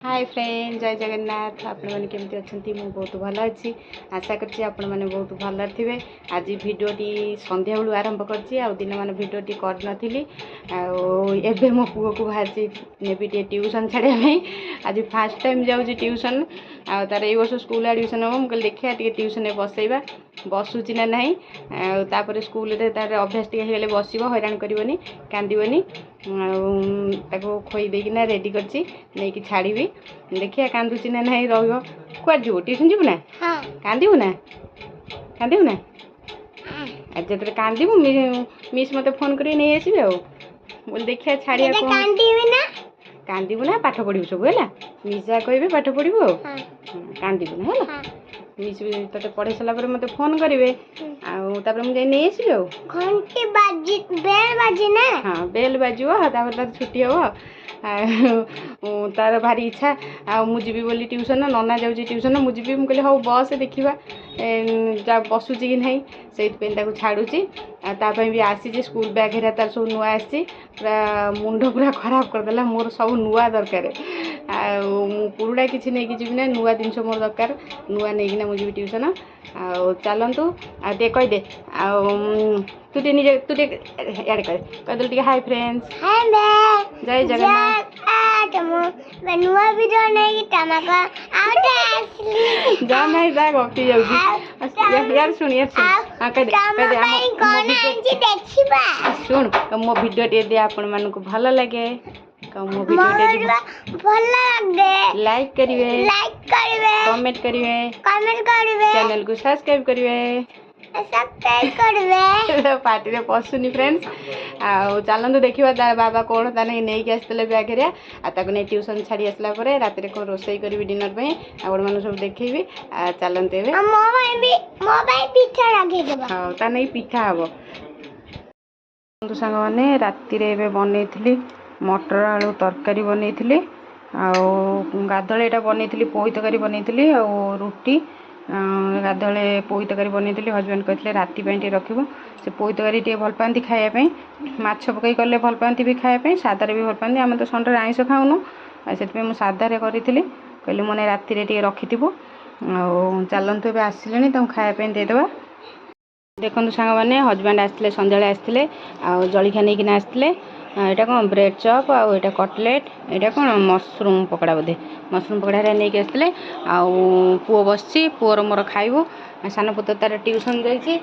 Hi friend जय जगन्नाथ आपण मैंने केमती अच्छा मुझे बहुत भल अच्छी आशा करছি आपण मैंने बहुत भल थे। आज भिडटी संध्या बेलू आरंभ कर दिन मान भिडटी कर नए मो पुओ को बाहर नेबी टे ट्यूशन छाड़ापी आज फास्ट टाइम जाऊँगी ट्यूशन तार ये वर्ष स्कूल एडमिशन हम मुझे देखिए टे ट्यूशन बसैबा बसुची ना ना तापर स्कूल तार अभ्यास टे बस हैरान करनी कांदीबनी खोई देना रेडी करछि नहीं कि छाड़ी देखिए कांदुची ना नहीं रुआड़ जीव ट्यूशन जीव ना कांदू ना कांदू ना जो कांदू मिस मत फोन कर नहीं आसबे बोल देखिए छाड़िया कांदू ना पाठ पढ़ू सब है मिस जहाँ कहे पाठ पढ़ू कांदू ना है मिस ते पढ़े सारापर मत फोन करेंगे आपर मुझे नहीं आसबी हाँ बेल बाजू छुट्टी हम तार भारी इच्छा आजी बोली ट्यूशन नना जाऊँगी ट्यूशन मुझे मुझे हाँ बस देखा जा बसुची कि नहीं से छाड़ुची तापाई भी आसी स्कूल बैग हेरा तार सब नुआ आसी पूरा मुंड पूरा खराब करदेला मोर सब नुआ दरकार पुरुड़ा किसी नहीं कि ना नुआ जिनस मोर दरकार नुआ नहीं मुझे ट्यूशन चलतु आगे कहीदे तू निजे तू यार कहीदे टे हाय फ्रेंड्स जय जगन्नाथ जा नहीं जा गपी जाऊँगी यार सुन शुण मो भिडियो टे आपण मान भल लगे मो भिडियो लाइक करेंगे कमेंट करेंगे चैनल को सब्सक्राइब करेंगे पार्टी में पशुनी फ्रेंड्स चलते देखा बाबा कौन तार नहीं आसते बैग हेरिया नहीं ट्यूशन छाड़ी आसला रात कौन रोसे करी डिनर पे आपण मैंने सब देखी चलते हाँ तार नहीं पिठा हम सांग मैंने राति बनई मटर आलू तरकारी बनई गाधले यहाँ बनई पोई तरकारी बनई रुटी गाधले पोई तरकारी बनई हजबैंड कहते राति रखिबो से पोई तरकारी टे भल पाती खायापी माछ पकई कले भल पाती भी खायापी सादारे भी भल पाती आम तो संडे आइंस खाऊनु से सादारे करी कहली मैंने राति टे रखिथबो चलतु ए आसिले खायापी देदेबा देखो सांग मैंने हजबैंड आसते सन्ध्या आसते जलिखा नहीं आसते यहाँ कौन ब्रेड चप आउ यहाँ कटलेट यहाँ कौन मशरूम पकड़ा बोधे मशरूम पकड़ा नहीं आसते पुओ बस पुअर मोर खाइबू सान पुत तार ट्यूशन जाइए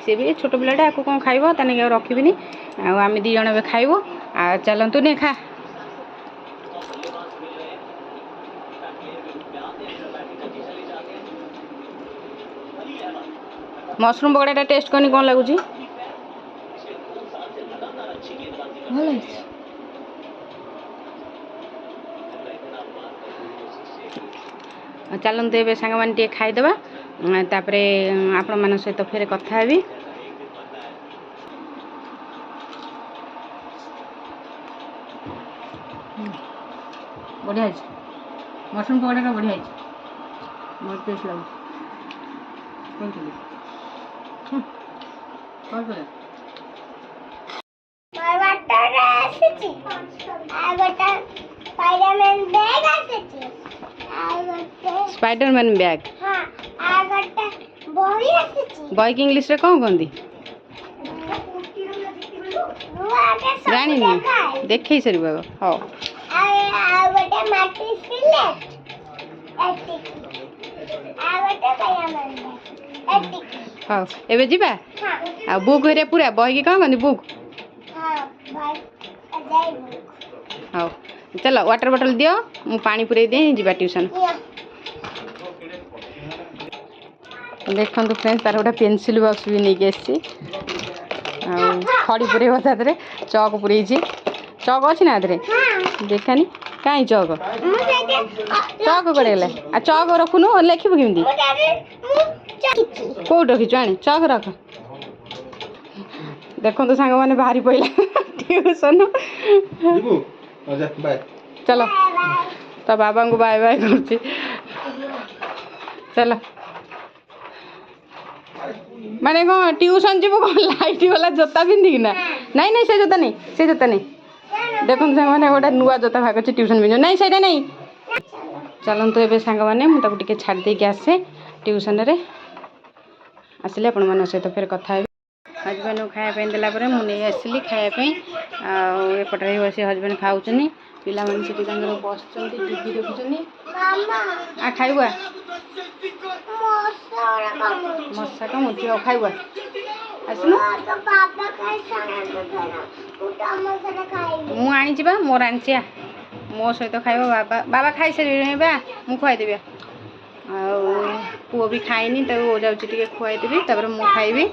सी भी छोट पिलाटा आपको कौन खाइब ताकि रखी आम दी जन खाइबू चलतु नहीं खा मशरूम पकड़ा टेस्ट करनी कौन लगुच चलते ए सांग मैंने खाईदे तापरे आपण मान सहित फेर कथा भी बढ़िया मशरूम पकड़ा बढ़िया बहुत टेस्ट लगे स्पाइडरमैन बैग बॉय की इंग्लिश रे कौन कहती जानी देखे सर हाँ हाँ एबे जीबा आ बुक हेरे पूरा बही की कौन कहती बुक हाँ चलो वाटर बॉटल दियो मु पानी पूरे दे जीवा ट्यूशन देखो फ्रेंड्स तार गोटे पेनसिल बॉक्स भी नहीं आसी खड़ी पूरे तादे चौक पूरे चौक अच्छी ना देखानी कहीं चौक चौक कड़े आ चौक रखुनु लिखब केमी कौट रखीचु आनी चौक रख देखो सांग मैंने बाहरी पड़ा ट्यूशन चलो तो बाबा को बाय बाय कर चलो माने ट्यूशन जीव कौन लाइट वाला जोता पिंधिकी ना नहीं नहीं से जोता नहीं देखो सांग गोटे नुआ जोता भाग ट्यूशन भी नहीं सही नहीं चलतु ए सांग मैंने छाड़ देके आसे ट्यूशन रे आसिले आपण मन सहित फिर कथा हजबैंड को खायापी देलापर मुझे आसली खायापी आएपटे बस हजबैंड खाऊँ पिला बस टीवी देखुं आ खाइबा मशा कमुची खाइबा आसनु मु आनी मोर आनी मो सहित खाइब बाबा बाबा खाई सारे बा मु खुआदेवी पुओ भी खाइनी जाऊँगी खुआदेवी तापर मु खाइबी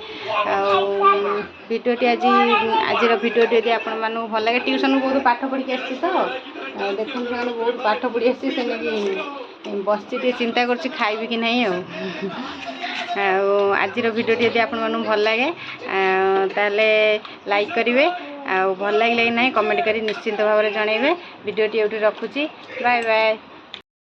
भिडियोटी आज भिडियोटी यदि आपण मानू भल लगे ट्यूशन बहुत पाठ पढ़ी आसी तो देखो बहुत पाठ पढ़ी आसी से बस चिंता कर खाइबी कि नहीं आज भिडियोटी यदि आपण मानू भल लगे ताले लाइक करेंगे भल लगे ना कमेंट कर निश्चिंत भाव में जनइबे भिडियोटी ये रखुची बाय बाय।